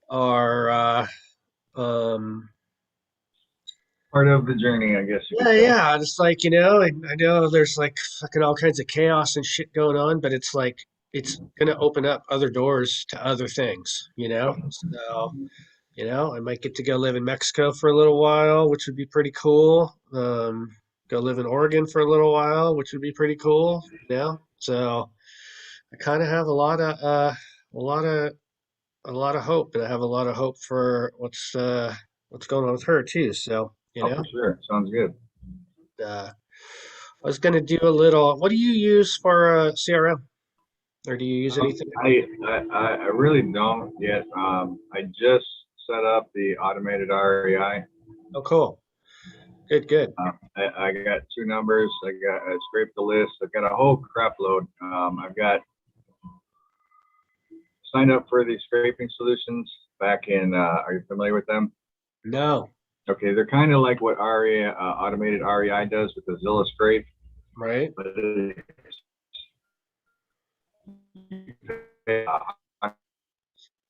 are um Part of the journey, I guess you could yeah, say. yeah. It's like, I know there's like fucking all kinds of chaos and shit going on, but it's like it's gonna open up other doors to other things, you know? So, I might get to go live in Mexico for a little while, which would be pretty cool. Go live in Oregon for a little while, which would be pretty cool, So I kind of have a lot of a lot of hope, and I have a lot of hope for what's going on with her too. So, Oh, for sure. Sounds good. I was gonna do a little. What do you use for CRM, or do you use anything? I really don't yet. I just set up the automated REI. Oh, cool. Good, good. I got two numbers. I scraped the list. I've got a whole crap load. I've got signed up for these scraping solutions back in. Are you familiar with them? No, Okay, they're kind of like what REI, automated REI does with the Zilla scrape, right? but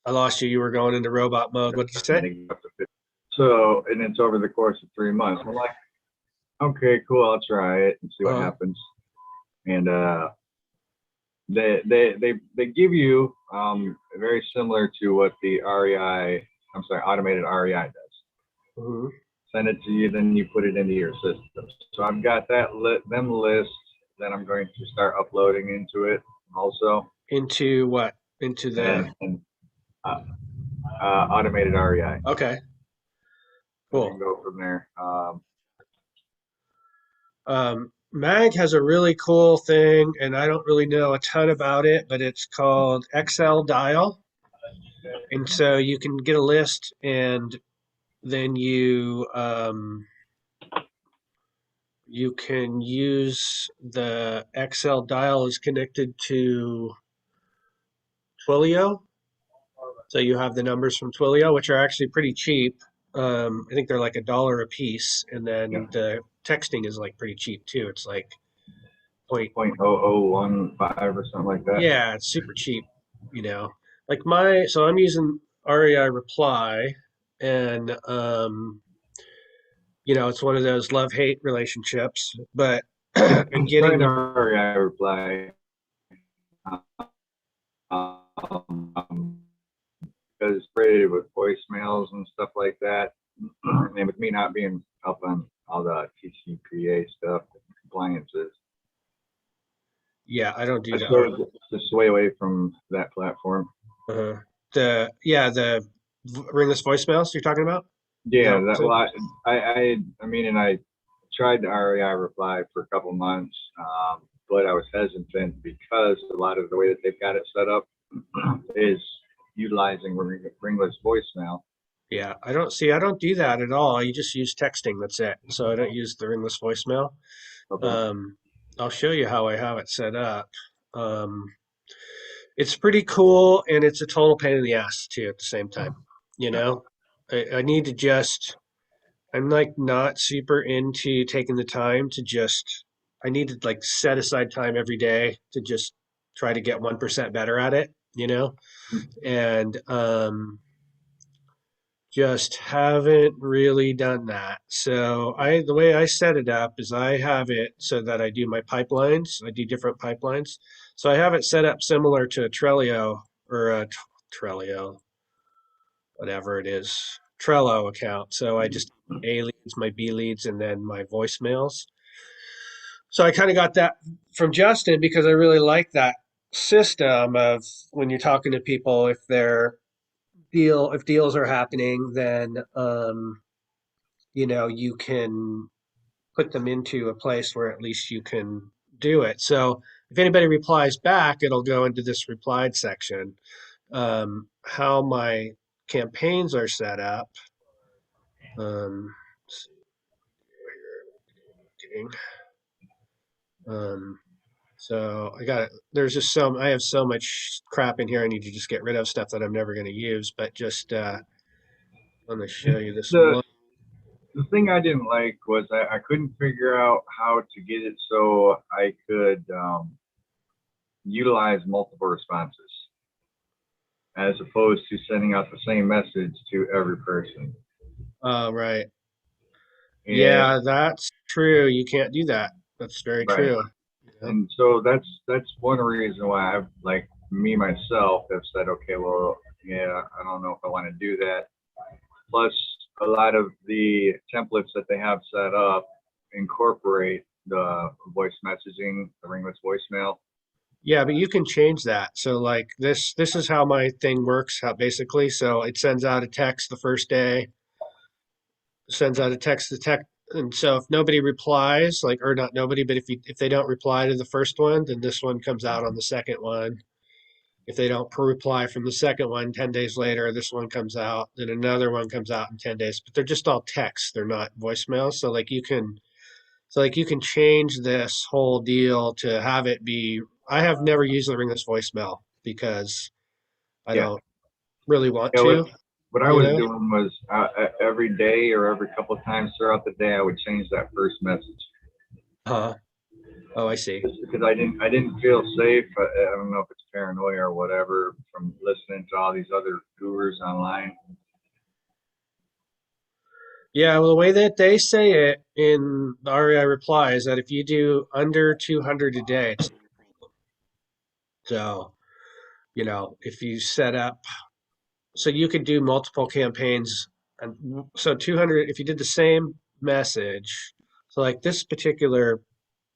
I lost you. You were going into robot mode. What did you say? so, and it's over the course of 3 months. I'm like, okay, cool, I'll try it and see what Uh-huh. happens. And they give you very similar to what the REI, I'm sorry, automated REI does. Hmm. Send it to you, then you put it into your system. So I've got them lists that I'm going to start uploading into it also, Into what? Into the. and uh, automated REI. Okay, And then cool. go from there. Mag has a really cool thing, and I don't really know a ton about it, but it's called XL Dial. And so you can get a list, and then you can use the XL Dial is connected to Twilio. So you have the numbers from Twilio, which are actually pretty cheap. I think they're like $1 a piece, and Yeah, then the texting is like pretty cheap too. It's like point, 0.0015 or something like that. yeah, it's super cheap. You know, like so I'm using REI Reply, and it's one of those love-hate relationships, but Yeah, I'm trying to getting, REI reply. Um, because it's created with voicemails and stuff like that. And with me not being up on all the TCPA stuff, compliances, yeah, I don't I do the sort of just sway away from that platform. the ringless voicemails you're talking about. Is that Yeah, what that you well, I mean, and I tried the REI reply for a couple months, but I was hesitant because a lot of the way that they've got it set up is utilizing ringless voicemail. Yeah, I don't do that at all. I just use texting. That's it. So I don't use the ringless voicemail. Okay. Um, I'll show you how I have it set up. Um, it's pretty cool, and it's a total pain in the ass too at the same time. You Yeah. know, I need to just, I'm like not super into taking the time to just, I need to like set aside time every day to just try to get 1% better at it. And just haven't really done that. So the way I set it up is I have it so that I do my pipelines. I do different pipelines. So I have it set up similar to a Trello or a Trello, whatever it is, Trello account. So I just A leads, my B leads, and then my voicemails. So I kind of got that from Justin because I really like that system of when you're talking to people, if deals are happening, then you can put them into a place where at least you can do it. So if anybody replies back, it'll go into this replied section. How my campaigns are set up. Um, um, so I have so much crap in here. I need to just get rid of stuff that I'm never going to use, but just, I'm going to show you this The one. the thing I didn't like was I couldn't figure out how to get it so I could utilize multiple responses. as opposed to sending out the same message to every person. Oh, right. And Yeah, that's true. You can't do that. That's very right. true. Yeah. And so that's one reason why I've like me myself have said, okay, well, yeah, I don't know if I want to do that. Plus, a lot of the templates that they have set up incorporate the voice messaging, the ringless voicemail. Yeah, but you can change that. So like this is how my thing works, how basically. So it sends out a text the first day, sends out a text to text, and so if nobody replies, like or not nobody, but if they don't reply to the first one, then this one comes out on the second one. If they don't reply from the second one, 10 days later, this one comes out, then another one comes out in 10 days. But they're just all texts, they're not voicemails. So like you can change this whole deal to have it be. I have never used the ringless voicemail because I Yeah. don't really want Yeah. to, What I you was know? doing was every day or every couple of times throughout the day, I would change that first message. Oh, I see. Just because I didn't feel safe. I don't know if it's paranoia or whatever from listening to all these other gurus online. Yeah, well, the way that they say it in the REI reply is that if you do under 200 a day, it's so, if you set up, so you could do multiple campaigns. And so 200, if you did the same message, so like this particular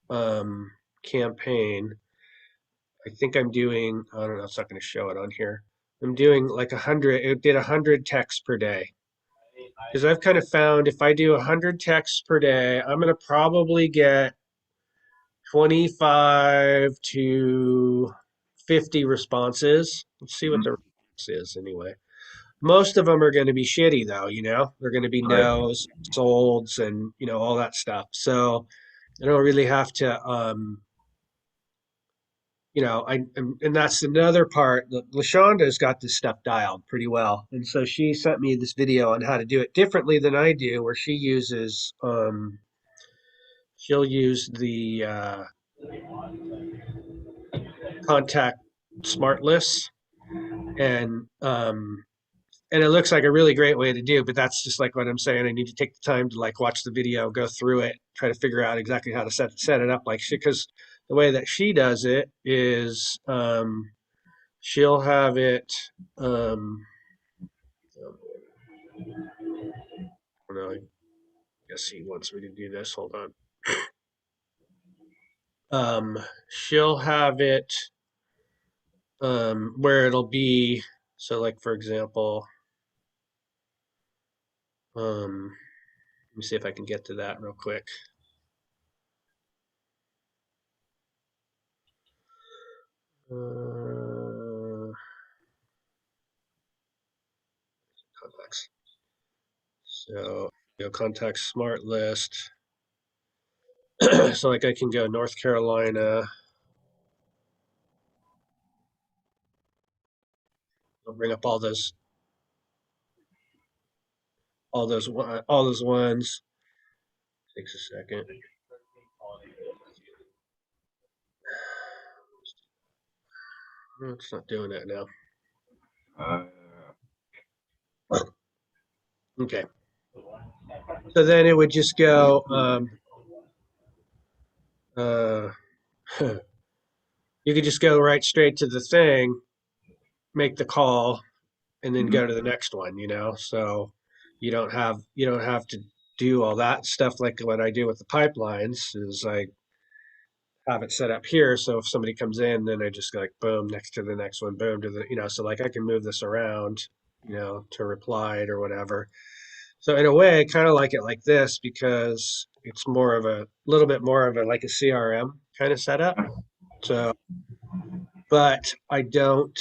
um, campaign, I think I'm doing, I don't know, it's not going to show it on here. I'm doing like 100, it did 100 texts per day. Because I've kind of found if I do 100 texts per day, I'm going to probably get 25 to 50 responses. Let's see what Mhm. the response is anyway. Most of them are going to be shitty though, They're going to be Right. no's, solds, and all that stuff. So I don't really have to and that's another part. LaShonda's got this stuff dialed pretty well, and so she sent me this video on how to do it differently than I do, where she'll use the contact smart lists, and and it looks like a really great way to do. But that's just like what I'm saying. I need to take the time to like watch the video, go through it, try to figure out exactly how to set it up like she because the way that she does it is she'll have it. Um, I don't know. I guess he wants me to do this. Hold on. She'll have it where it'll be. So, like for example, let me see if I can get to that real quick. Contacts. So, contact smart list. So, like, I can go North Carolina. I'll bring up all those ones. Takes a second. No, it's not doing that now. Uh, Okay. So then it would just go. Uh, you could just go right straight to the thing, make the call, and then mhm. go to the next one. So you don't have to do all that stuff like what I do with the pipelines. Is I have it set up here, so if somebody comes in, then I just go like boom next to the next one, boom to the so like I can move this around, to reply it or whatever. So in a way, I kind of like it like this because it's more of a little bit more of a like a CRM kind of setup. So, but I don't.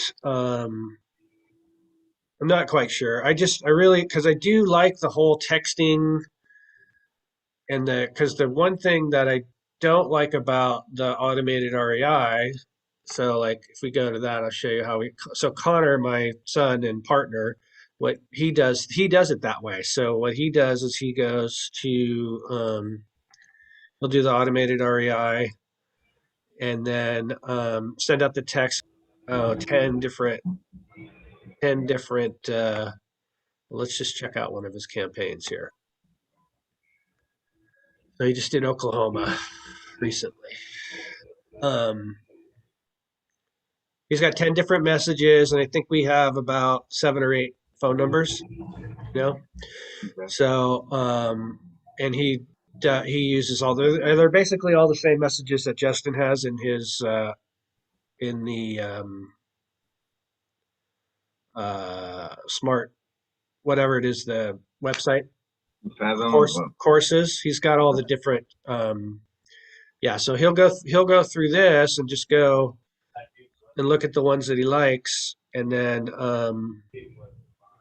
I'm not quite sure. I really because I do like the whole texting and because the one thing that I don't like about the automated REI. So like if we go to that, I'll show you how so Connor, my son and partner, what he does it that way. So what he does is he goes to he'll do the automated REI and then send out the text 10 different 10 different, let's just check out one of his campaigns here. So he just did Oklahoma recently. Um, he's got 10 different messages, and I think we have about 7 or 8 phone numbers, you know? Okay. So, and he uses all they're basically all the same messages that Justin has in his in the smart whatever it is, the website Fathom. courses. He's got all the different yeah. So he'll go through this and just go and look at the ones that he likes, and then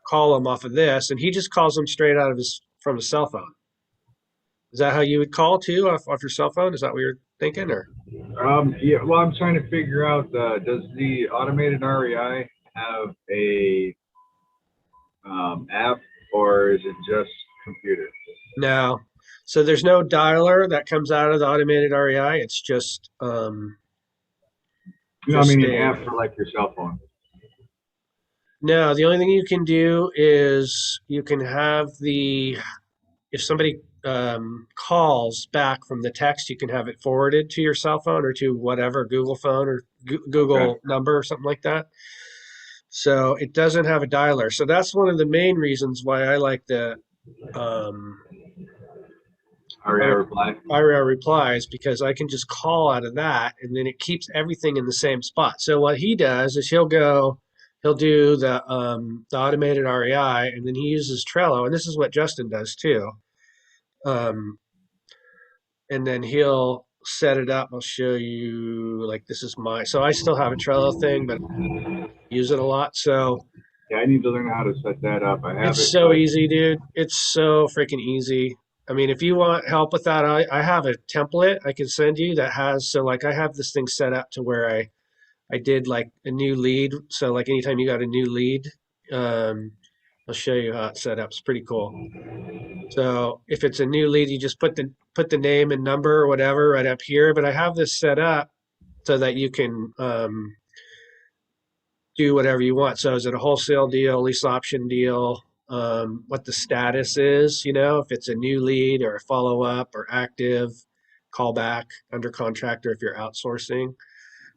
call them off of this, and he just calls them straight out of his from his cell phone. Is that how you would call too, off your cell phone? Is that what you're thinking, or? Yeah. Well, I'm trying to figure out. Does the automated REI have a app, or is it just computer? No. So there's no dialer that comes out of the automated REI. It's I just mean an a app for like your cell phone. no. The only thing you can do is you can have if somebody calls back from the text, you can have it forwarded to your cell phone or to whatever Google phone or Okay. Google number or something like that. So it doesn't have a dialer. So that's one of the main reasons why I like the um, REI reply. IRL replies, because I can just call out of that and then it keeps everything in the same spot. So what he does is he'll do the automated REI, and then he uses Trello, and this is what Justin does too. Um, and then he'll set it up. I'll show you, like, this is so I still have a Trello thing, but I use it a lot. So Yeah, I need to learn how to set that up. I have it's it, so but easy, dude. It's so freaking easy. I mean, if you want help with that, I have a template I can send you that has, so like I have this thing set up to where I did like a new lead. So like anytime you got a new lead, um, I'll show you how it's set up. It's pretty cool. So if it's a new lead, you just put the name and number or whatever right up here. But I have this set up so that you can do whatever you want. So is it a wholesale deal, lease option deal? What the status is, if it's a new lead or a follow up or active, callback, under contract, or if you're outsourcing,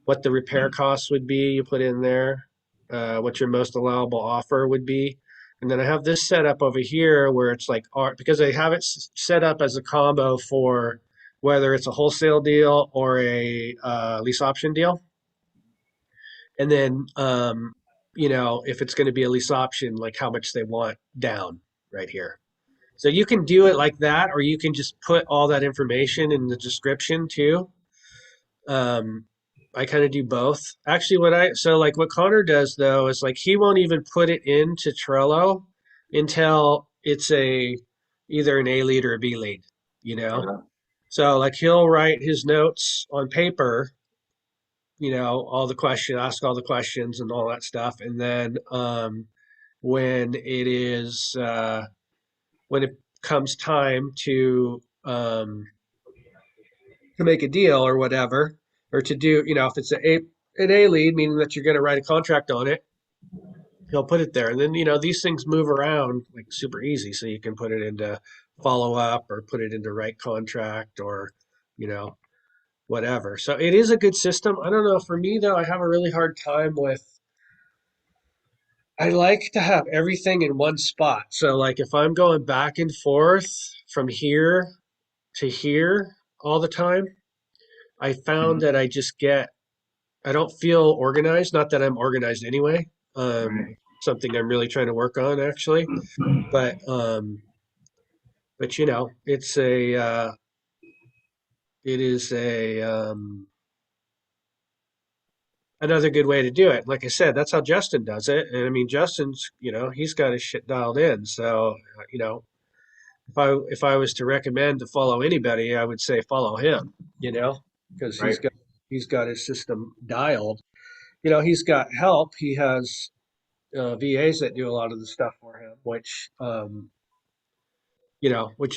what the repair costs would be, you put in there, what your most allowable offer would be. And then I have this set up over here where it's like, because I have it set up as a combo for whether it's a wholesale deal or a lease option deal. And then, if it's going to be a lease option, like how much they want down right here. So you can do it like that, or you can just put all that information in the description too. Um, I kind of do both. Actually, what Connor does though is like he won't even put it into Trello until it's either an A lead or a B lead, you know? okay. So like he'll write his notes on paper, ask all the questions and all that stuff. And then when it is when it comes time to make a deal or whatever, or to do, if it's an A lead, meaning that you're going to write a contract on it, he'll put it there. And then, these things move around like super easy. So you can put it into follow up or put it into write contract or, you know, whatever. So it is a good system. I don't know. For me, though, I have a really hard time with, I like to have everything in one spot. So, like, if I'm going back and forth from here to here all the time, I found Mhm. that I don't feel organized. Not that I'm organized anyway. Right. Something I'm really trying to work on actually. But, it is another good way to do it. Like I said, that's how Justin does it. And I mean, Justin's, he's got his shit dialed in. So, if I was to recommend to follow anybody, I would say follow him, because Right. he's got his system dialed. He's got help. He has VAs that do a lot of the stuff for him, which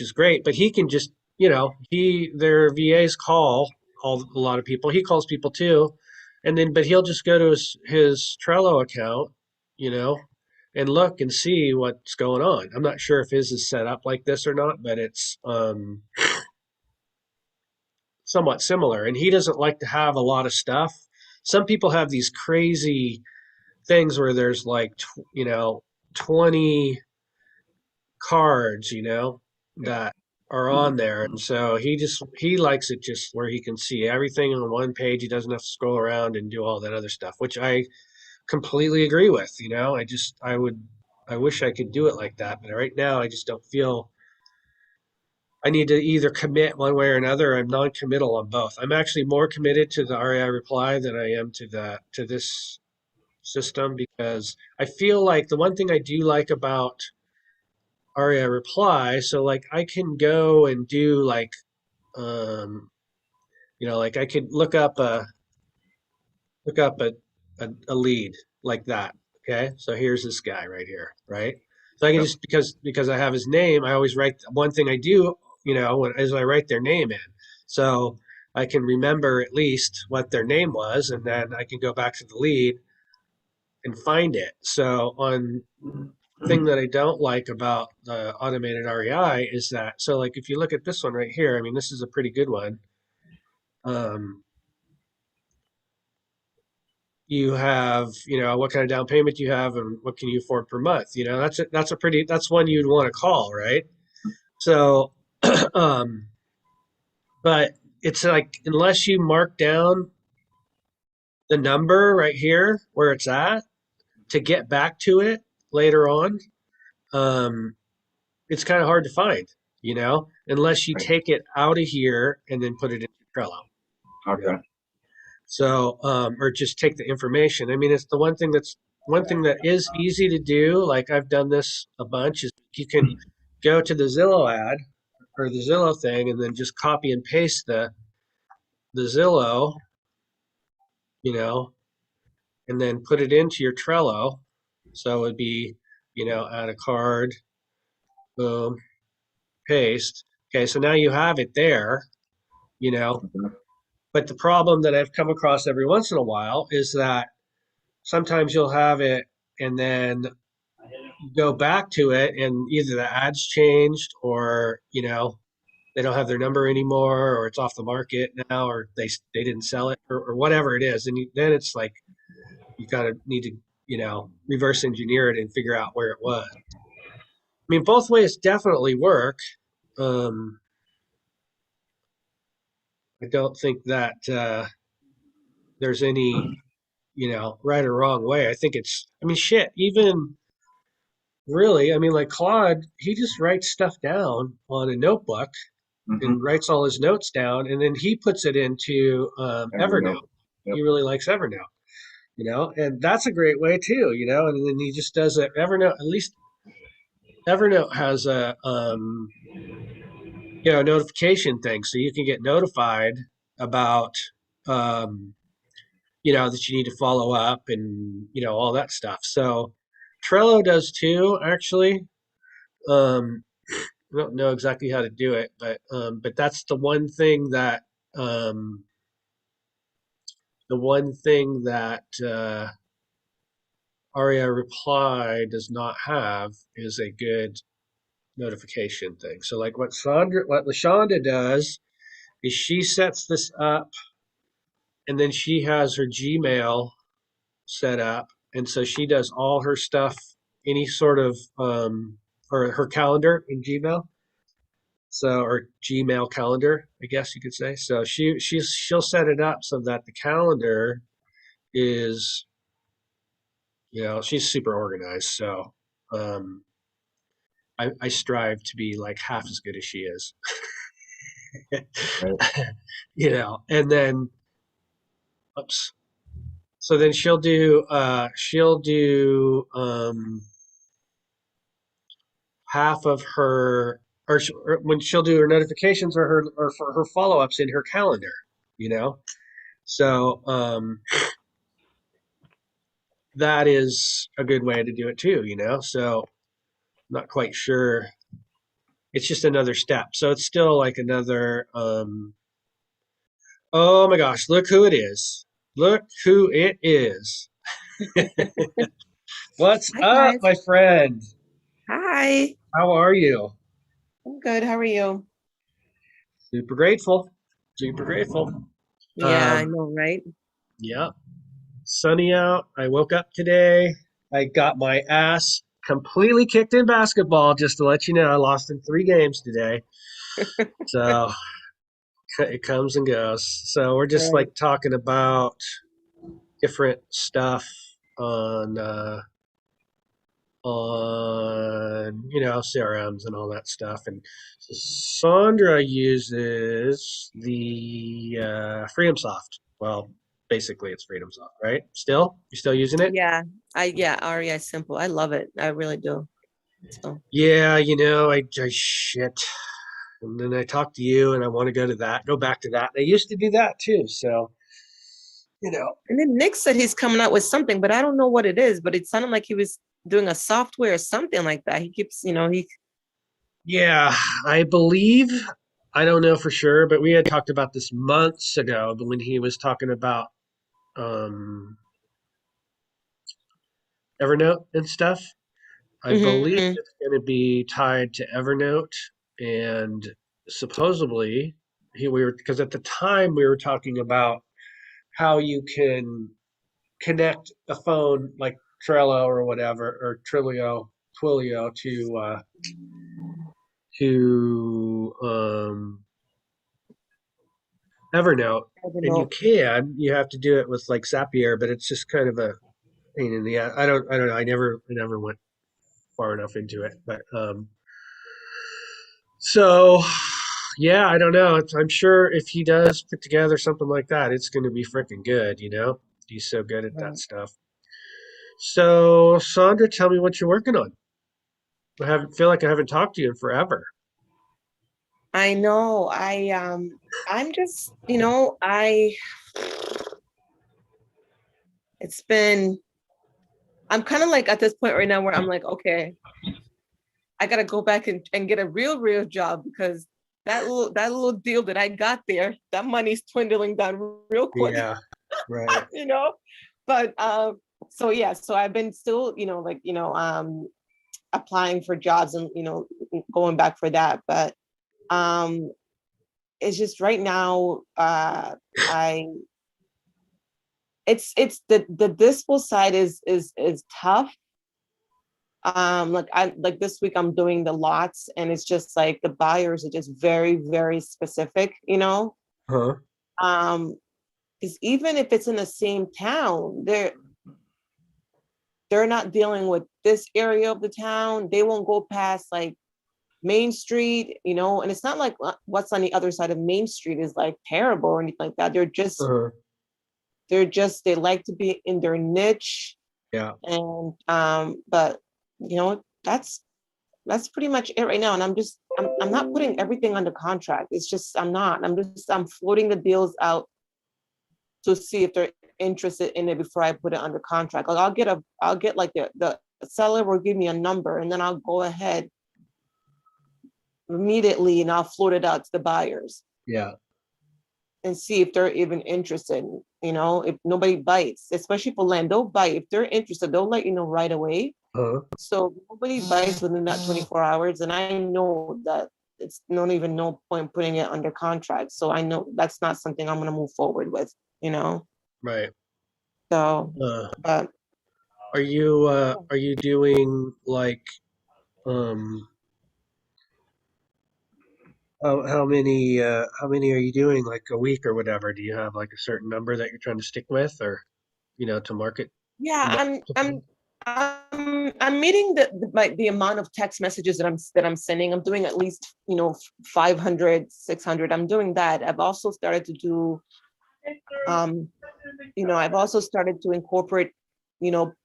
is great. But he can just, their VAs call a lot of people. He calls people too, but he'll just go to his Trello account you know, and look and see what's going on. I'm not sure if his is set up like this or not, but it's somewhat similar. And he doesn't like to have a lot of stuff. Some people have these crazy things where there's like, 20 cards, Yeah. that are on there. And so he likes it just where he can see everything on one page. He doesn't have to scroll around and do all that other stuff, which I completely agree with. I wish I could do it like that, but right now I just don't feel I need to either commit one way or another. I'm non-committal on both. I'm actually more committed to the REI reply than I am to this system because I feel like the one thing I do like about REI reply, so like I can go and do like um like I could look up a lead like that. Okay. So here's this guy right here, right? So I can Yep. just because I have his name, I always write one thing I do, as I write their name in. So I can remember at least what their name was, and then I can go back to the lead and find it. So on thing that I don't like about the automated REI is that so like if you look at this one right here, I mean this is a pretty good one. Um, you have, what kind of down payment you have and what can you afford per month. That's one you'd want to call, right? So, um, but it's like unless you mark down the number right here where it's at to get back to it later on, um, it's kind of hard to find, unless you Right. take it out of here and then put it into Trello. You know? Okay. So, or just take the information. I mean, it's the one thing that is easy to do. Like I've done this a bunch is you can go to the Zillow ad or the Zillow thing and then just copy and paste the Zillow, you know, and then put it into your Trello. So it would be, add a card, boom, paste. Okay, so now you have it there, you know. Okay. But the problem that I've come across every once in a while is that sometimes you'll have it and then you go back to it and either the ads changed or they don't have their number anymore or it's off the market now or they didn't sell it or whatever it is and then it's like you kind of need to reverse engineer it and figure out where it was. I mean both ways definitely work. um I don't think that there's any right or wrong way. I think it's, I mean, shit, even really, I mean, like Claude, he just writes stuff down on a notebook Mm-hmm. and writes all his notes down, and then he puts it into Evernote. Evernote. Yep. He really likes Evernote, and that's a great way too, and then he just does it. Evernote, at least Evernote has a notification thing, so you can get notified about um, that you need to follow up and all that stuff. So Trello does too, actually. I don't know exactly how to do it, but that's um, the one thing that Aria Reply does not have is a good notification thing. So like what Lashonda does is she sets this up and then she has her Gmail set up, and so she does all her stuff, any sort of or her calendar in Gmail. So or Gmail calendar, I guess you could say. So she'll set it up so that the calendar is, she's super organized. So um, I strive to be like half as good as she is, Right. and then oops. So then she'll do half of her or when she'll do her notifications or for her follow-ups in her calendar, you know. So that is a good way to do it too, So I'm not quite sure. It's just another step. So it's still like another oh my gosh, look who it is. Look who it is. What's Hi up, guys. my friend? Hi. How are you? I'm good. How are you? Super grateful. Super grateful. Yeah, I Um, know, right? yeah, sunny out. I woke up today. I got my ass completely kicked in basketball, just to let you know. I lost in 3 games today. So it comes and goes. So we're just Right. like talking about different stuff on CRMs and all that stuff. And Sandra uses the FreedomSoft. Well, basically it's FreedomSoft, right? Still, you still using it? Yeah. REI Simple. I love it. I really do. So Yeah, I shit. And then I talked to you, and I want to go back to that. I used to do that too, so you know. and then Nick said he's coming out with something, but I don't know what it is, but it sounded like he was doing a software or something like that. He keeps, he Yeah, I believe. I don't know for sure, but we had talked about this months ago when he was talking about um, Evernote and stuff. I believe Mhm. it's going to be tied to Evernote, and supposedly we were because at the time we were talking about how you can connect a phone like Trello or whatever or Twilio to Evernote, I don't and you know. can. You have to do it with like Zapier, but it's just kind of a pain in the ass. I don't know. I never went far enough into it, but so yeah, I don't know. I'm sure if he does put together something like that, it's going to be freaking good. He's so good at that Right. stuff. So Sandra, tell me what you're working on. I haven't feel like I haven't talked to you in forever. I know. I'm just, it's been I'm kind of like at this point right now where I'm like, okay, I gotta go back and get a real job because that little deal that I got there, that money's dwindling down real quick, Yeah, right. you know. But so yeah, so I've been still, applying for jobs and going back for that. But um it's just right now, I it's the dispo side is tough. Like I like this week I'm doing the lots and it's just like the buyers are just very specific, Huh? um because even if it's in the same town, they're not dealing with this area of the town. They won't go past like Main Street, and it's not like what's on the other side of Main Street is like terrible or anything like that. Uh-huh. They like to be in their niche. Yeah. And but that's pretty much it right now. And I'm not putting everything under contract. It's just I'm floating the deals out to see if they're interested in it before I put it under contract. Like I'll get like the seller will give me a number and then I'll go ahead immediately and I'll float it out to the buyers Yeah. and see if they're even interested. If nobody bites, especially for land, they'll bite. If they're interested, they'll let you know right away. Huh? So if nobody bites within that 24 hours, and I know that it's not even no point putting it under contract. So I know that's not something I'm gonna move forward with, you know. Right. So, Uh, but are you doing like um how many are you doing like a week or whatever? Do you have like a certain number that you're trying to stick with or to market? yeah, market I'm meeting the amount of text messages that I'm sending. I'm doing at least 500, 600. I'm doing that. I've also started to do um I've also started to incorporate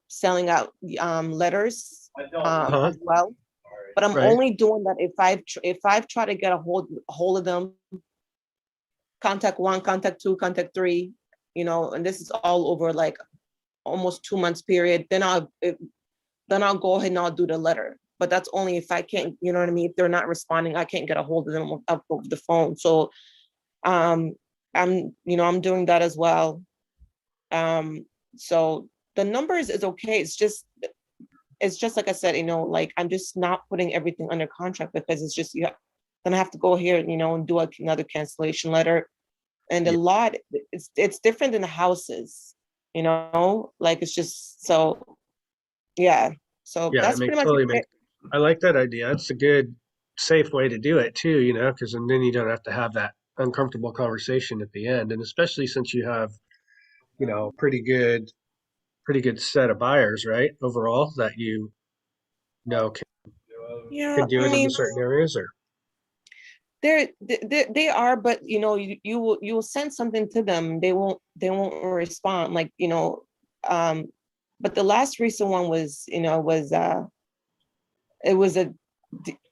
selling out letters Huh? as well. But I'm Right. only doing that if I've tried to get a hold of them, contact one, contact two, contact three, and this is all over like almost 2 months period. Then I'll go ahead and I'll do the letter. But that's only if I can't, you know what I mean? If they're not responding, I can't get a hold of them up over the phone. So um I'm doing that as well. Um so the numbers is okay. It's just it's just like I said, like I'm just not putting everything under contract because it's just gonna have to go here, and do another cancellation letter. And the Yeah, lot, it's different than the houses, like it's just so yeah. So yeah, it that's pretty makes much totally it. makes. I like that idea. It's a good, safe way to do it too, because then you don't have to have that uncomfortable conversation at the end, and especially since you have, pretty good set of buyers, right? Overall, that know Yeah, can do I it in the mean, certain areas, or they are, but you will send something to them, they won't respond, like, but the last recent one was, it was a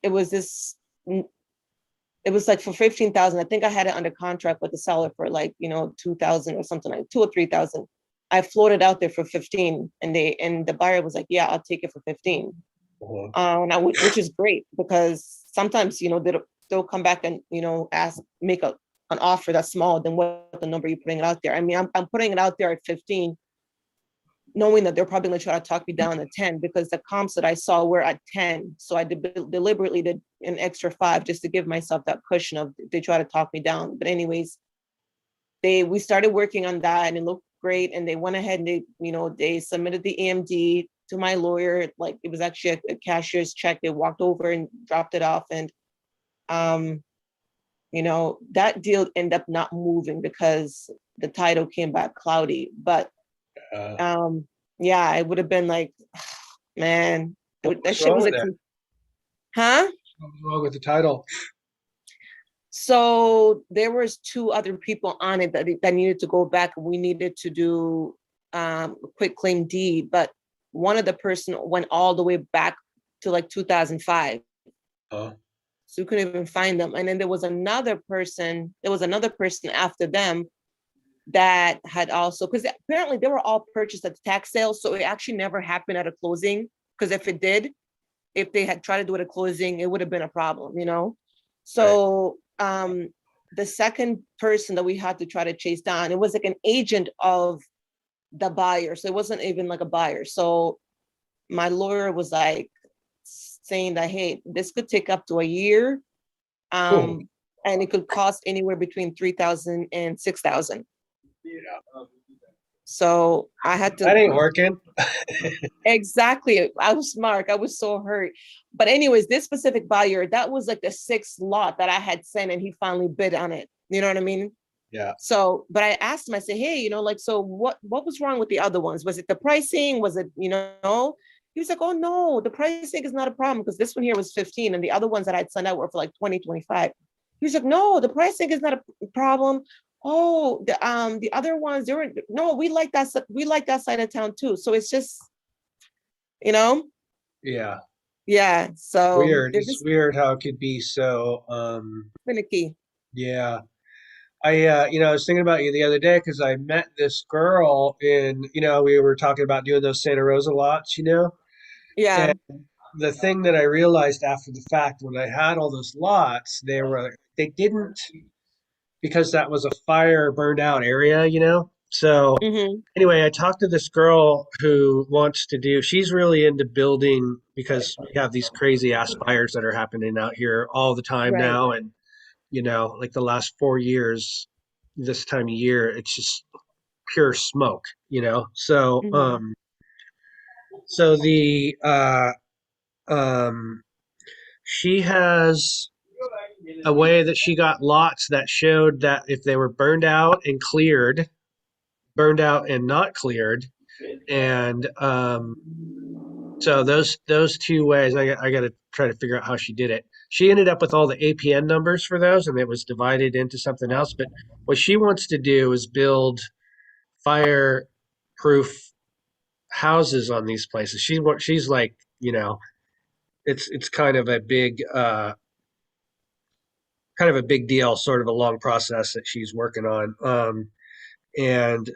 it was this it was like for 15,000. I think I had it under contract with the seller for like, 2,000 or something, like 2 or 3,000. I floated out there for 15, and the buyer was like, yeah, I'll take it for 15. uh, Which is great because sometimes, they'll come back and, make an offer that's smaller than what the number you're putting it out there. I mean, I'm putting it out there at 15, knowing that they're probably going to try to talk me down to 10 because the comps that I saw were at 10. So I deliberately did an extra 5 just to give myself that cushion of they try to talk me down. But anyways, we started working on that and it looked great. And they went ahead and they submitted the EMD to my lawyer. Like it was actually a cashier's check. They walked over and dropped it off. And um, that deal ended up not moving because the title came back cloudy. But uh, yeah, it would have been like, man, what that was shit wrong was with like, that? huh? What was wrong with the title? So there was 2 other people on it that needed to go back. We needed to do a quick claim deed, but one of the person went all the way back to like 2005. Uh, So we couldn't even find them. And then there was another person after them that had also, because apparently they were all purchased at the tax sale. So it actually never happened at a closing. Because if it did, if they had tried to do it at closing, it would have been a problem. right. So the second person that we had to try to chase down, it was like an agent of the buyer. So it wasn't even like a buyer. So my lawyer was like saying that, hey, this could take up to a year. Cool. Um, and it could cost anywhere between 3,000 and 6,000. So I had to. That ain't working. Exactly. I was smart. I was so hurt. But anyways, this specific buyer, that was like the 6th lot that I had sent and he finally bid on it. You know what I mean? Yeah. So, but I asked him, I said, hey, like, so what was wrong with the other ones? Was it the pricing? Was it, he was like, oh no, the pricing is not a problem because this one here was 15 and the other ones that I'd sent out were for like 20, 25. He was like, no, the pricing is not a problem. Oh, the other ones, they were, no, we like that side of town too. So it's just, you know, Yeah. yeah. So Weird. they're It's just weird how it could be so, finicky. yeah. I was thinking about you the other day because I met this girl we were talking about doing those Santa Rosa lots. Yeah. And the thing that I realized after the fact when I had all those lots, they didn't, because that was a fire burned out area. So Hmm. anyway, I talked to this girl who she's really into building because we have these crazy ass fires that are happening out here all the time Right. now. And, like the last 4 years, this time of year, it's just pure smoke. So, Hmm. so um, she has a way that she got lots that showed that if they were burned out and not cleared, and so those 2 ways, I got to try to figure out how she did it. She ended up with all the APN numbers for those, and it was divided into something else. But what she wants to do is build fireproof houses on these places. She's like, it's kind of a big deal, sort of a long process that she's working on. And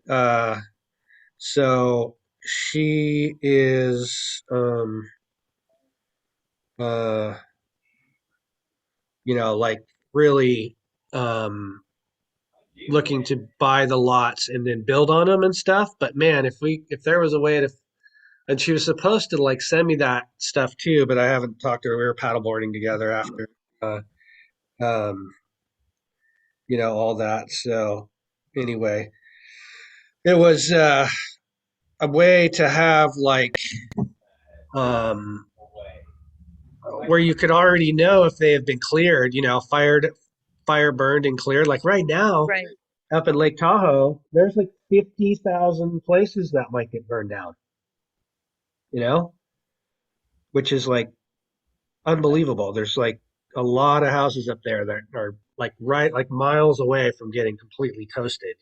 so she is, uh, like really um, looking to buy the lots and then build on them and stuff. But man, if there was a way to, And she was supposed to like send me that stuff too, but I haven't talked to her. We were paddleboarding together after, uh, um, all that. So anyway, it was a way to have like um, where you could already know if they have been cleared, fire burned and cleared. Like right now Right. up in Lake Tahoe, there's like 50,000 places that might get burned down, you know, which is like unbelievable. There's like a lot of houses up there that are like right like miles away from getting completely toasted,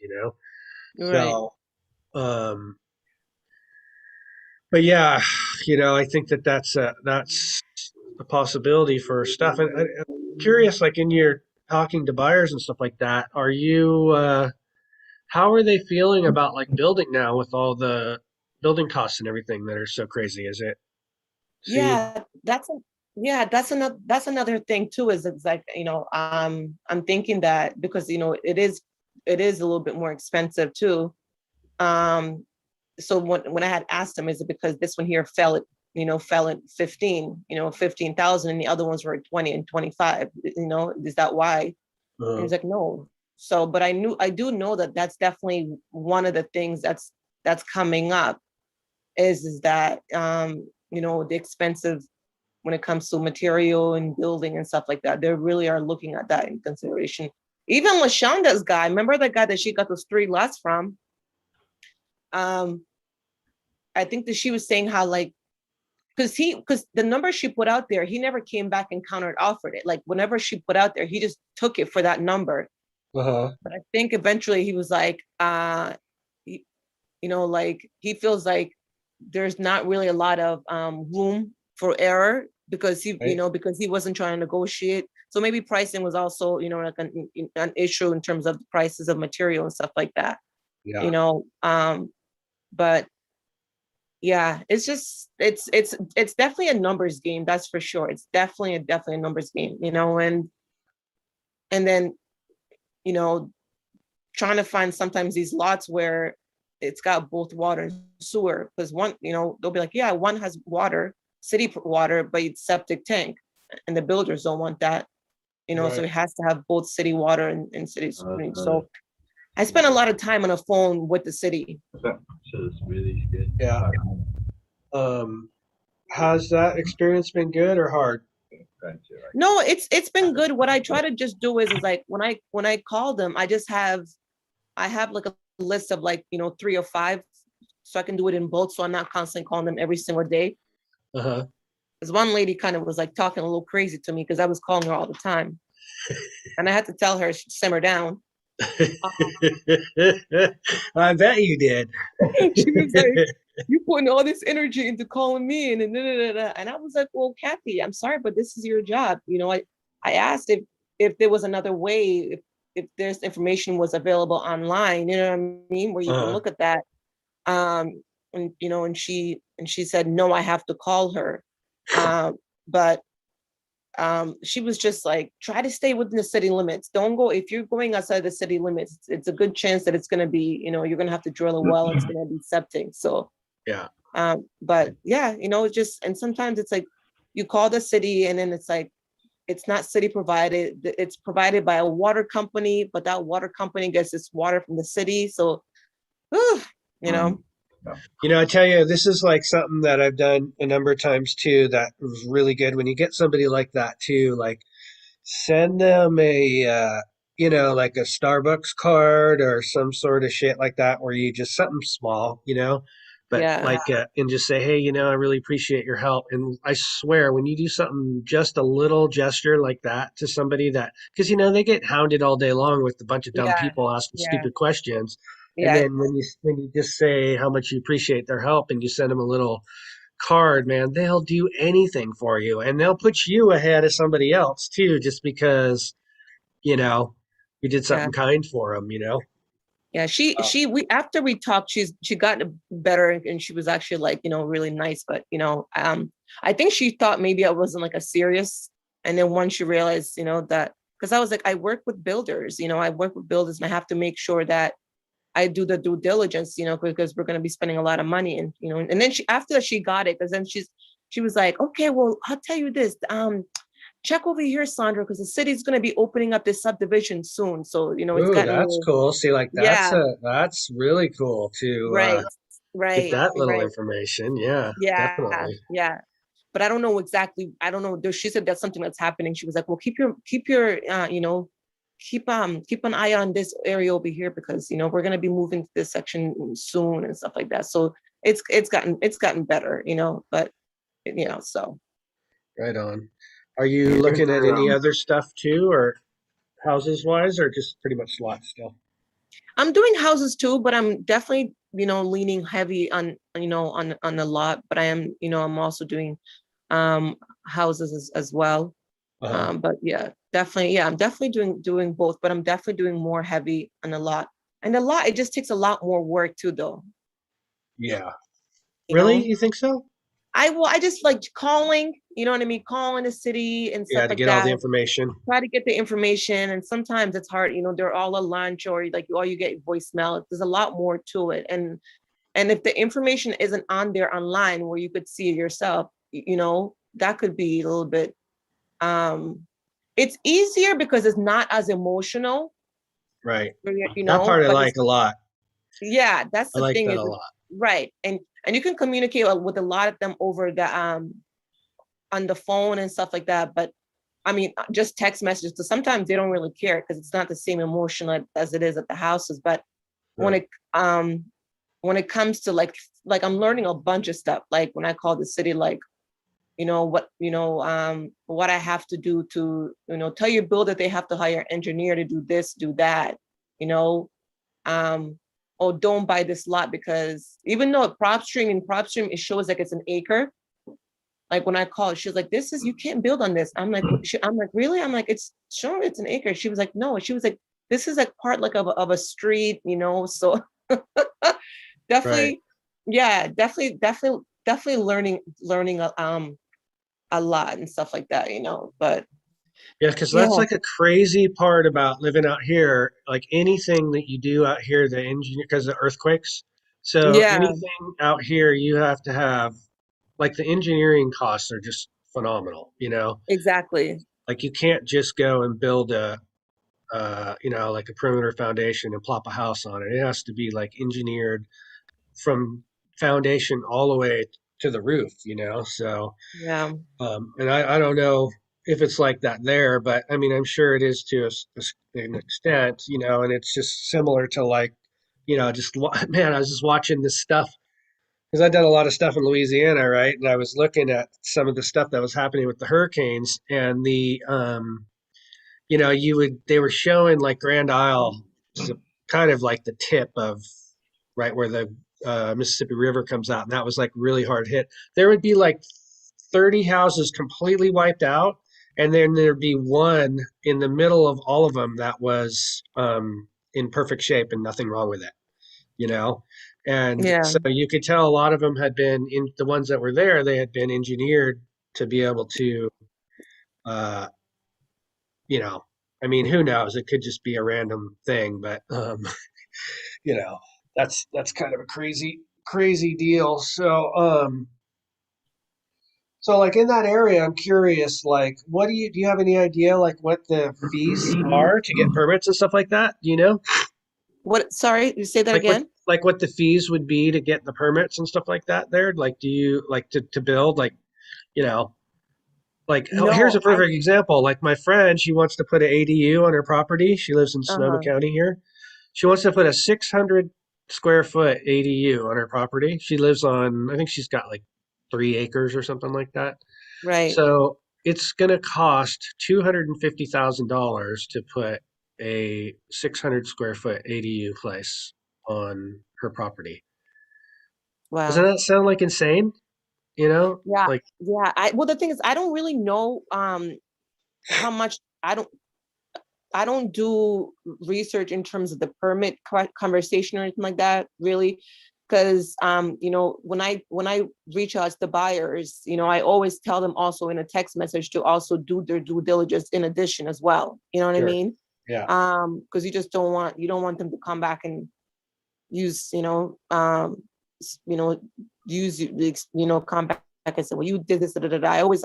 Right. So, um, but yeah, I think that that's a possibility for stuff. And I'm curious, like in your talking to buyers and stuff like that, are you how are they feeling about like building now with all the building costs and everything that are so crazy? Is it seem Yeah, yeah, that's another thing too, is it's like, I'm thinking that because, it is a little bit more expensive too. Um, so when I had asked him, is it because this one here fell at 15,000, and the other ones were at 20 and 25, is that why? And uh, he's like, no. So, but I do know that that's definitely one of the things that's coming up, is that, the expensive, when it comes to material and building and stuff like that, they really are looking at that in consideration. Even LaShonda's guy, remember that guy that she got those 3 lots from? Um, I think that she was saying how, like, because the number she put out there, he never came back and countered offered it. Like whenever she put out there, he just took it for that number. uh-huh. But I think eventually he was like, he, like he feels like there's not really a lot of room for error, because Right? because he wasn't trying to negotiate. So maybe pricing was also, like an issue in terms of the prices of material and stuff like that. Yeah. You know, but yeah, it's just it's definitely a numbers game, that's for sure. It's definitely a numbers game, and then, you know, trying to find sometimes these lots where it's got both water and sewer, because one, they'll be like, yeah, one has water, city water, but it's septic tank, and the builders don't want that, so Right. it has to have both city water and city That's sewage. another. So I spent a lot of time on the phone with the city. So it's really good. Yeah. Um, has that experience been good or hard? No, it's been good. What I try to just do is like when I call them, I have like a list of, like, 3 or 5, so I can do it in bulk, so I'm not constantly calling them every single day. Uh-huh. Because one lady kind of was like talking a little crazy to me because I was calling her all the time, and I had to tell her, simmer down. I bet you did. She was like, "You putting all this energy into calling me," and da, da, da, da. And I was like, "Well, Kathy, I'm sorry, but this is your job." I asked if there was another way, if there's information was available online, you know what I mean, where you can Uh-huh. look at that. And she said, no, I have to call her. But she was just like, try to stay within the city limits. Don't go, if you're going outside the city limits, it's a good chance that it's going to be, you're going to have to drill a well. It's going to be septic. So, Yeah. but yeah, it's just, and sometimes it's like, you call the city and then it's like, it's not city provided. It's provided by a water company, but that water company gets its water from the city. So, whew, you know, I tell you, this is like something that I've done a number of times too that was really good. When you get somebody like that too, like send them like a Starbucks card or some sort of shit like that where you just something small, but yeah, like, and just say, hey, I really appreciate your help. And I swear, when you do something, just a little gesture like that to somebody that, because, they get hounded all day long with a bunch of dumb yeah, people asking yeah, stupid questions. And yeah, then when you just say how much you appreciate their help and you send them a little card, man, they'll do anything for you, and they'll put you ahead of somebody else too, just because you know you did yeah. something kind for them. Yeah, we after we talked, she got better, and she was actually like, really nice. But I think she thought maybe I wasn't like a serious. And then once she realized, that, because I was like, I work with builders, and I have to make sure that I do the due diligence, because we're going to be spending a lot of money, and and then after she got it, because then she was like, okay, well, I'll tell you this, check over here, Sandra, because the city's going to be opening up this subdivision soon, so it's Ooh, gotten a that's little, cool. See, like yeah, that's really cool to right, get right, that little right, information. Yeah, yeah, definitely. yeah. But I don't know exactly. I don't know. She said that's something that's happening. She was like, well, keep your keep an eye on this area over here, because we're gonna be moving to this section soon and stuff like that. So it's gotten better, but so Right on. Are you Yeah, looking at any um, other stuff too, or houses wise, or just pretty much lots still? I'm doing houses too, but I'm definitely leaning heavy on on the lot. But I am I'm also doing um houses as well. Uh-huh. But yeah, definitely, yeah, I'm definitely doing both, but I'm definitely doing more heavy on a lot. And a lot, it just takes a lot more work too, though. Yeah. You Really? know, You think so? I just like calling, you know what I mean, calling the city and stuff Yeah, to like get all that. the information. Try to get the information, and sometimes it's hard. They're all at lunch, or like all you get voicemail. There's a lot more to it, and if the information isn't on there online where you could see it yourself, that could be a little bit. Um, it's easier because it's not as emotional, Right. That part I but it's, like a lot. yeah, that's I the like thing that is, a lot. right. And you can communicate with a lot of them over the on the phone and stuff like that. But I mean, just text messages. So sometimes they don't really care because it's not the same emotion as it is at the houses. But when Right. it um when it comes to like I'm learning a bunch of stuff. Like when I call the city, like what I have to do to tell your builder they have to hire an engineer to do this, do that, you know um or don't buy this lot, because even though in PropStream it shows like it's an acre. Like when I called, she was like, this is, you can't build on this. I'm like, I'm like, really? I'm like, it's sure it's an acre. She was like, no. She was like, this is like part like of a street, so Right. definitely, yeah, definitely learning a lot and stuff like that, but Yeah, because yeah, that's like a crazy part about living out here. Like anything that you do out here, the engineer, because of earthquakes. So yeah, anything out here, you have to have, like the engineering costs are just phenomenal, you know? exactly. Like you can't just go and build like a perimeter foundation and plop a house on it. It has to be like engineered from foundation all the way to the roof, you know? So, Yeah, and I don't know if it's like that there, but I mean, I'm sure it is to an extent, you know, and it's just similar to like, man, I was just watching this stuff because I've done a lot of stuff in Louisiana, right? And I was looking at some of the stuff that was happening with the hurricanes and they were showing like Grand Isle is kind of like the tip of right where the Mississippi River comes out, and that was like really hard hit. There would be like 30 houses completely wiped out, and then there'd be one in the middle of all of them that was in perfect shape and nothing wrong with it, you know? And yeah, so you could tell a lot of them had been in the ones that were there, they had been engineered to be able to, uh, you know, I mean, who knows? It could just be a random thing, but you know, that's kind of a crazy deal. So like in that area, I'm curious, like, do you have any idea like what the fees are to get permits and stuff like that? Do you know? what, sorry, you say that Like what again? like what the fees would be to get the permits and stuff like that there? Like, do you like to build like, you know, like oh, here's No, a perfect example. Like my friend, she wants to put an ADU on her property. She lives in Sonoma uh-huh, County here. She wants to put a 600 square foot ADU on her property. She lives on, I think she's got like 3 acres or something like that. right. So it's going to cost $250,000 to put a 600 square foot ADU place on her property. Doesn't Wow. that sound like insane? You know, Yeah, like yeah. Well, the thing is, I don't really know how much. I don't do research in terms of the permit conversation or anything like that, really, because when I reach out to the buyers, I always tell them also in a text message to also do their due diligence in addition as well. You know what I sure, mean? yeah, Because you don't want them to come back and use, you know, use, come back and say, well, you did this, da, da, da, da. I always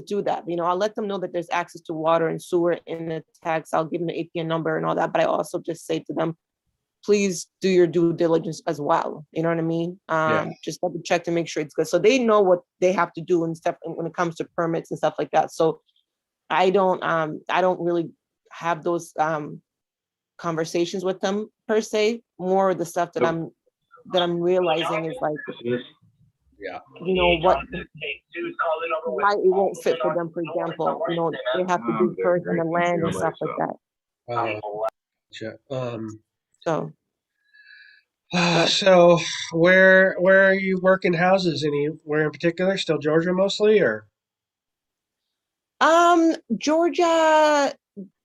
do that. I'll let them know that there's access to water and sewer in the tax. I'll give them the APN number and all that, but I also just say to them, please do your due diligence as well. You know what I mean? Yeah. Just double check to make sure it's good. So they know what they have to do and stuff when it comes to permits and stuff like that. So I don't really have those conversations with them per se. More of the stuff that I'm realizing is like, Yeah. what why it won't fit for them, for example, they have to do first on the land and stuff like that. Gotcha. So but So where are you working houses? Anywhere in particular? Still Georgia mostly, or? Georgia,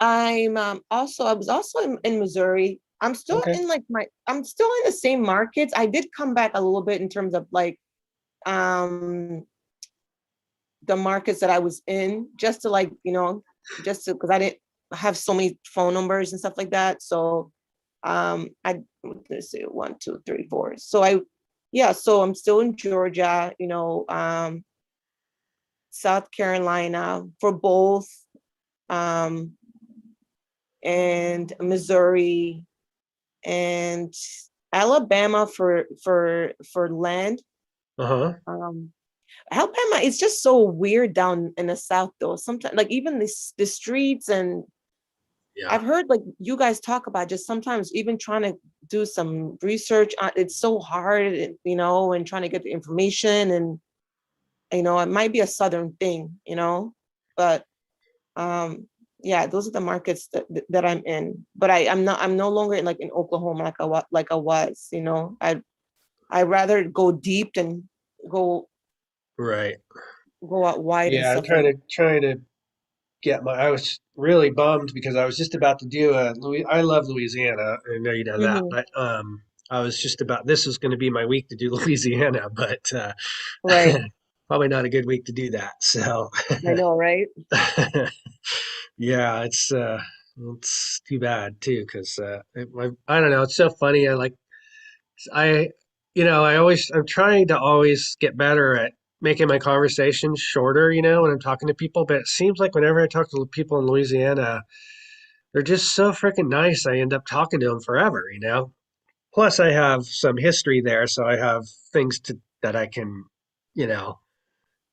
I was also in Missouri. Okay. I'm still in the same markets. I did come back a little bit in terms of like um the markets that I was in, just to like, just to, because I didn't have so many phone numbers and stuff like that. So let's see, 1, 2, 3, 4. So I'm still in Georgia, South Carolina for both, um, and Missouri and Alabama for land. Uh-huh. Alabama is just so weird down in the South though. Sometimes like even the streets, and Yeah. I've heard like you guys talk about just sometimes even trying to do some research on it's so hard, and trying to get the information, and it might be a Southern thing, but yeah, those are the markets that I'm in. But I'm no longer in Oklahoma like I was, I rather go deep than go Right. go out wide and Yeah, I'm stuff like trying to I was really bummed because I was just about to do I love Louisiana. I know you know that. that, Hmm. but I was just about, this was going to be my week to do Louisiana, but Right. probably not a good week to do that. So I know, right? yeah, it's too bad too, because I don't know, it's so funny. I I'm trying to always get better at making my conversations shorter, when I'm talking to people, but it seems like whenever I talk to people in Louisiana, they're just so freaking nice. I end up talking to them forever. Plus, I have some history there, so I have things that I can, you know,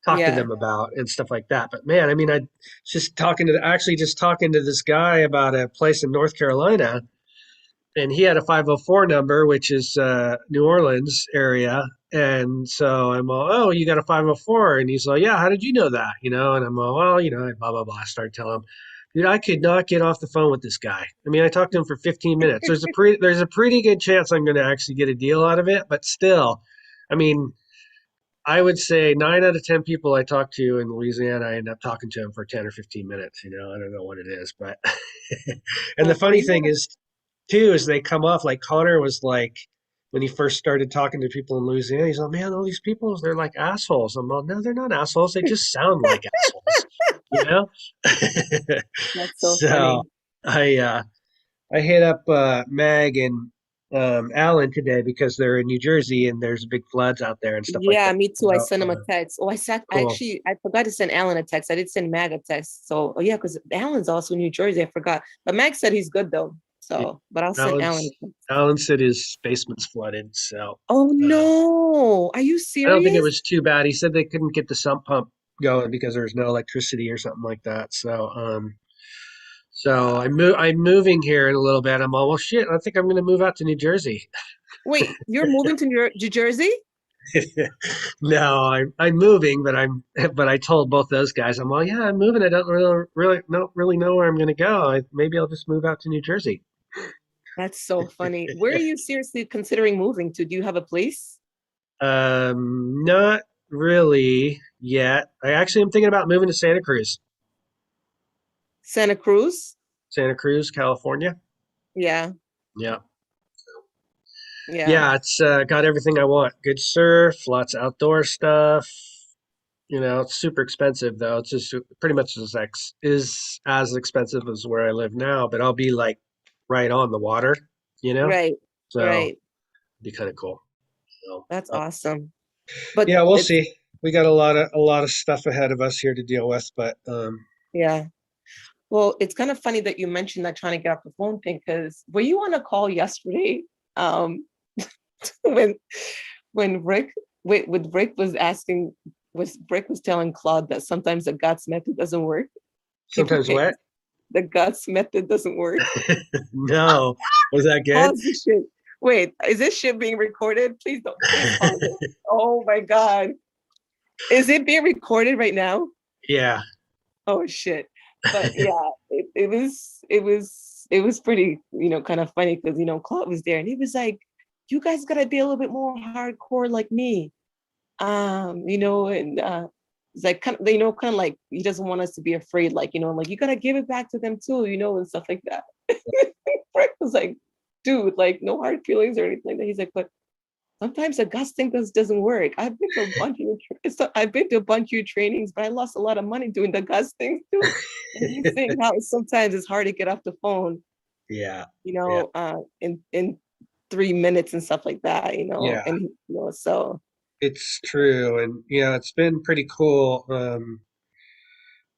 talk to Yeah. them about and stuff like that. But man, I mean, actually just talking to this guy about a place in North Carolina, and he had a 504 number, which is New Orleans area. And so I'm all, oh, you got a 504? And he's like, yeah, how did you know that? And I'm all, well, blah, blah, blah. I started telling him, dude, I could not get off the phone with this guy. I mean, I talked to him for 15 minutes. There's a pretty good chance I'm going to actually get a deal out of it, but still, I mean, I would say 9 out of 10 people I talk to in Louisiana, I end up talking to them for 10 or 15 minutes. I don't know what it is, but and the funny thing Yeah. is too, is they come off like Connor was like when he first started talking to people in Louisiana, he's like, man, all these people, they're like assholes. I'm like, no, they're not assholes. They just sound like assholes, you know? That's so So funny. I I hit up Mag and Alan today because they're in New Jersey and there's big floods out there and stuff like Yeah, that. me too. I So, sent him a text. Oh, cool. I forgot to send Alan a text. I did send Mag a text. So, oh yeah, because Alan's also in New Jersey. I forgot. But Mag said he's good though. Yeah, So, but I'll send Alan Alan's a text. Alan said his basement's flooded, so Oh uh, no. Are you I don't think it serious? was too bad. He said they couldn't get the sump pump going because there's no electricity or something like that. So Wow. I'm moving here in a little bit. I'm all, well, shit. I think I'm going to move out to New Jersey. Wait, you're moving to New Jersey? No, I'm moving, but I told both those guys, I'm all, yeah, I'm moving. I don't really know where I'm going to go. Maybe I'll just move out to New Jersey. That's so funny. Where are you seriously considering moving to? Do you have a place? Not really yet. I actually am thinking about moving to Santa Cruz. Santa Cruz? Santa Cruz, California. Yeah, Yeah. yeah. Yeah, it's got everything I want. Good surf, lots of outdoor stuff. It's super expensive though. It's just pretty much is as expensive as where I live now, but I'll be like right on the water, you know? Right. So Right. it'd be kind of cool. So That's awesome. But yeah, we'll it's, see. We got a lot of stuff ahead of us here to deal with, but yeah. Well, it's kind of funny that you mentioned that trying to get off the phone thing, because were you on a call yesterday? Um, when Rick with Rick was asking was Rick was telling Claude that sometimes the guts method doesn't work. People sometimes think what? the guts method doesn't work. No. Was that good? Pause the shit. Wait, is this shit being recorded? Please don't. Please pause it. Oh my god, is it being recorded right now? Yeah. Oh shit. But yeah, it was pretty, kind of funny because Claude was there and he was like, you guys gotta be a little bit more hardcore like me. And it's like kind of like he doesn't want us to be afraid, like, like you gotta give it back to them too, and stuff like that. Frank was like, dude, like no hard feelings or anything like that. He's like, but sometimes a gut thing doesn't work. I've been to a bunch of trainings, but I lost a lot of money doing the gut thing too. And he's saying how sometimes it's hard to get off the phone, Yeah. Yeah. in 3 minutes and stuff like that, Yeah. and so It's true. And it's been pretty cool.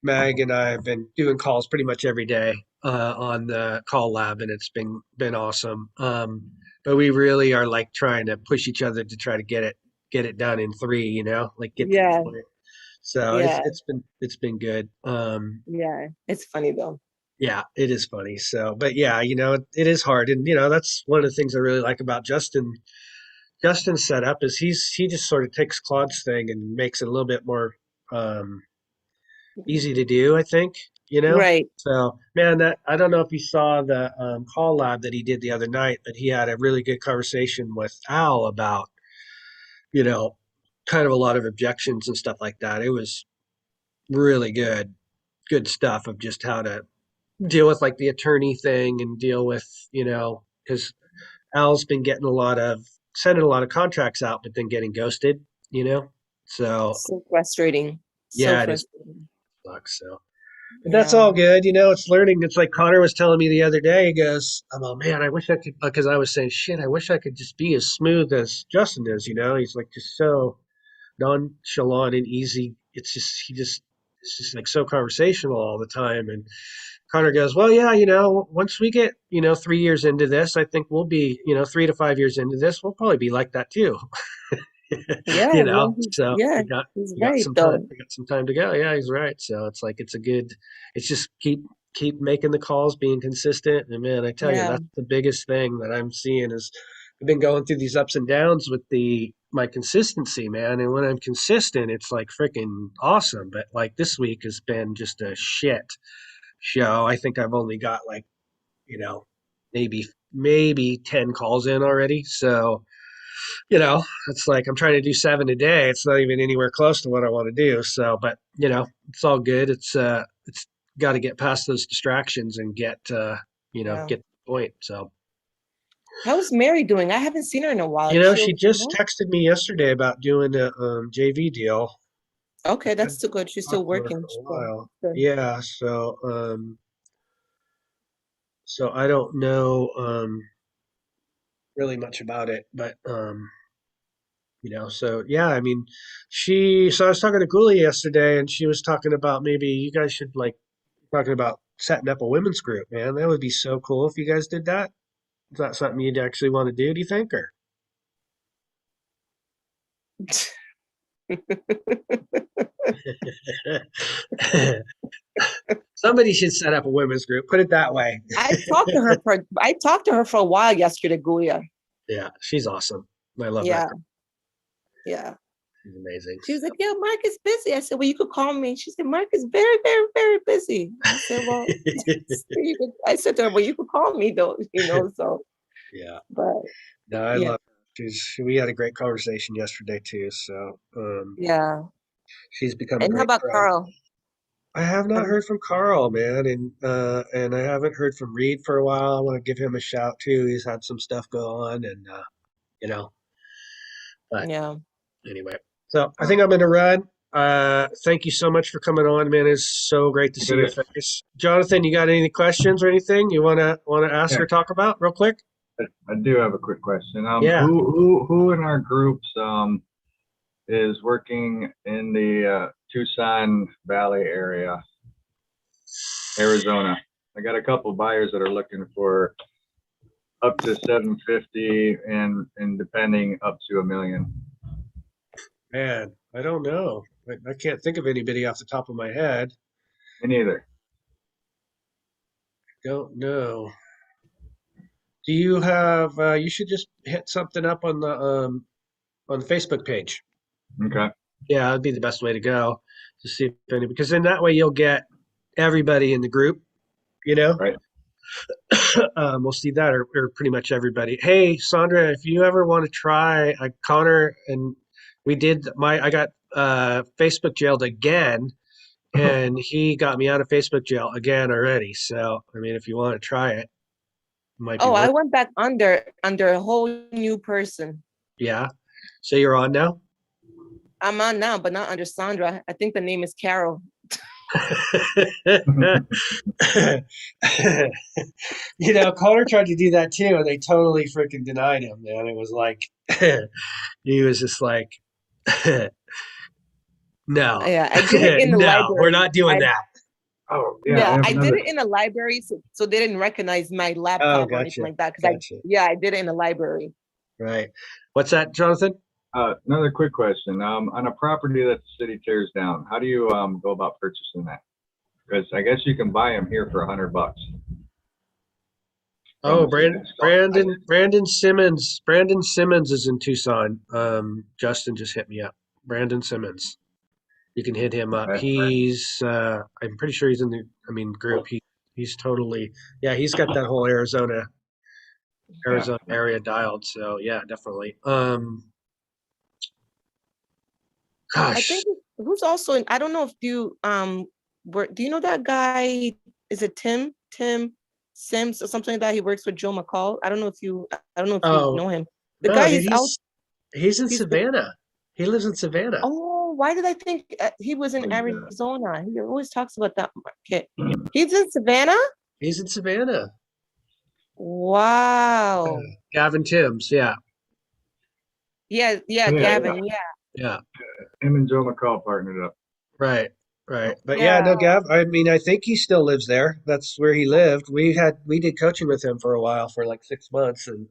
Mag and I have been doing calls pretty much every day on the call lab, and it's been awesome. But we really are like trying to push each other to try to get it done in three, like get to the yeah, point. So yeah, it's been good. yeah. It's funny though. Yeah, it is funny. So, but yeah, it is hard, and that's one of the things I really like about Justin. Justin's setup is he just sort of takes Claude's thing and makes it a little bit more um, easy to do, I think, you know? Right. So, man, that I don't know if you saw the call lab that he did the other night, but he had a really good conversation with Al about, you know, kind of a lot of objections and stuff like that. It was really good stuff of just how to deal with like the attorney thing and deal with, because Al's been getting sending a lot of contracts out, but then getting ghosted, you know? So, So frustrating. So yeah, it is frustrating. sucks. So, but that's Yeah. all good. It's learning. It's like Connor was telling me the other day. He goes, "Oh man, I wish I could," because I was saying, "Shit, I wish I could just be as smooth as Justin is." He's like just so nonchalant and easy. It's just like so conversational all the time. And Connor goes, "Well, yeah, once we get 3 years into this, I think we'll be 3 to 5 years into this, we'll probably be like that too." Yeah. Well, So yeah, we got he's we got right some time. though. We got some time to go. Yeah, he's right. So it's like it's just keep making the calls, being consistent. And man, I tell you, Yeah. that's the biggest thing that I'm seeing is I've been going through these ups and downs with my consistency, man. And when I'm consistent, it's like freaking awesome. But like this week has been just a shit show. I think I've only got like, you know, maybe 10 calls in already. So it's like I'm trying to do 7 a day. It's not even anywhere close to what I want to do. So, but it's all good. It's got to get past those distractions and Yeah. get to the point. So, How's Mary doing? I haven't seen her in a while. Is she she okay just now? texted me yesterday about doing a JV deal. Okay, I that's hadn't still good. She's still talked to her working. for a Sure. while. Good. Yeah, so I don't know really much about it, but so yeah, I mean, so I was talking to Guli yesterday and she was talking about maybe you guys should like talking about setting up a women's group, man. That would be so cool if you guys did that. Is that something you'd actually want to do you think? Or somebody should set up a women's group, put it that way. I talked to her for a while yesterday, Gulia. Yeah, she's awesome. I love that Yeah, girl. yeah. She's amazing. She was like, "Yeah, Mark is busy." I said, "Well, you could call me." She said, "Mark is very, very, very busy." I said, "Well," I said to her, "Well, you could call me though, So, Yeah. but No, I yeah, love her. We had a great conversation yesterday too, so yeah. she's become a And how great about friend. Carl? I have not Um, heard from Carl, man, and I haven't heard from Reed for a while. I want to give him a shout too. He's had some stuff go on, and you know, but yeah. anyway. So I think I'm gonna run. Thank you so much for coming on, man. It's so great to see Did your it. face. Jonathan, you got any questions or anything you wanna ask Yeah. or talk about real quick? I do have a quick question. Yeah. Who in our groups is working in the Tucson Valley area, Arizona? I got a couple buyers that are looking for up to 750 and depending up to $1 million. Man, I don't know. I can't think of anybody off the top of my head. Me neither. Don't know. Do you have, you should just hit something up on the Facebook page. Okay. Yeah, that'd be the best way to go to see if any, because then that way you'll get everybody in the group, you know? Right. We'll see that or pretty much everybody. Hey, Sandra, if you ever want to try, Connor and I got Facebook jailed again, and he got me out of Facebook jail again already. So, I mean, if you want to try it, it might be Oh, I worth. went back under a whole new person. Yeah. So you're on now? I'm on now, but not under Sandra. I think the name is Carol. You know, Connor tried to do that too, and they totally freaking denied him, man. It was like he was just like, no, Yeah, I did it in the no, we're library. not doing that. Oh, yeah. I Yeah, have I did another. it in the library, so they didn't recognize my Oh, laptop or anything gotcha, like that. Because gotcha. I did it in the library. Right. What's that, Jonathan? Another quick question. On a property that the city tears down, how do you go about purchasing that? Because I guess you can buy them here for $100. Oh, From the city. Brandon Simmons is in Tucson. Justin just hit me up. Brandon Simmons. You can hit him up. Okay. He's I'm pretty sure he's in the group. He's totally, yeah, he's got that whole Yeah. Arizona area dialed. So yeah, definitely. I Gosh. think who's also in. I don't know if do you know that guy? Is it Tim Sims or something like that? He works with Joe McCall. I don't know if you Oh know him. The no, guy dude, is out. he's in He's Savannah. He lives in Savannah. Oh, why did I think he was in Oh, yeah. Arizona? He always talks about that market. He's in Savannah? He's in Savannah. Wow. Gavin Timms, yeah. Yeah, Yeah, Gavin. Yeah. Yeah. him and Joe McCall partnered up. Right, right. But yeah, Yeah. no, Gav, I mean, I think he still lives there. That's where he lived. We did coaching with him for a while, for like 6 months, and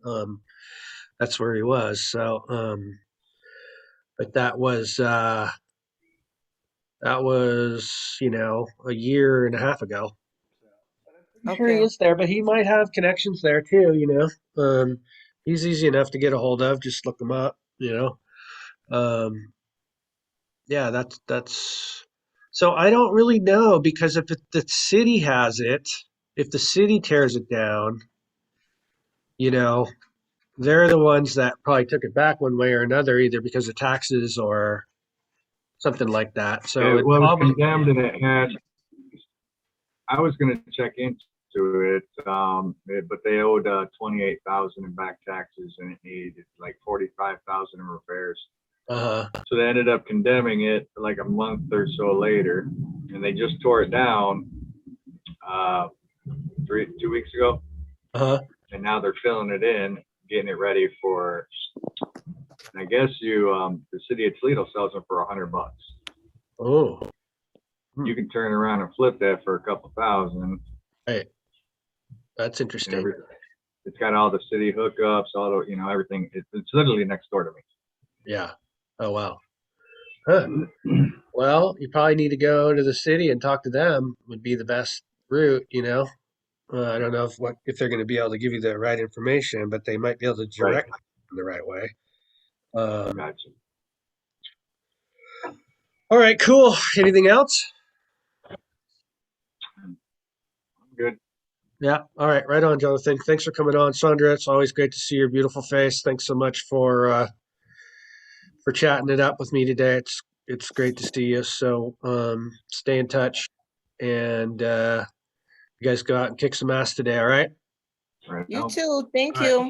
that's where he was. So, but that was, a year and a half ago. I'm sure he Okay. is there, but he might have connections there too, you know. He's easy enough to get a hold of. Just look him up, you know. Yeah, that's so I don't really know because if the city has it, if the city tears it down, you know, they're the ones that probably took it back one way or another, either because of taxes or something like that. So It it was probably, condemned and it had, I was going to check into it, but they owed 28,000 in back taxes and it needed like 45,000 in repairs. uh, So they ended up condemning it like a month or so later, and they just tore it down 2 weeks ago, uh, and now they're filling it in, getting it ready for. I guess the city of Toledo sells them for $100. oh, You can turn around and flip that for a couple thousand. hey, that's And interesting. it's got all the city hookups, all the everything. It's literally next door to me. Yeah. Oh wow. Huh. Well, you probably need to go to the city and talk to them would be the best route, you know. I don't know if they're going to be able to give you the right information, but they might be able to Right. direct you in the right way. Um, Gotcha. all right, cool. Anything else? Good. Yeah. All right. Right on, Jonathan. Thanks for coming on, Sandra. It's always great to see your beautiful face. Thanks so much for chatting it up with me today. It's great to see you. So stay in touch, and you guys go out and kick some ass today. All right. Right You now. too. Thank All right. you.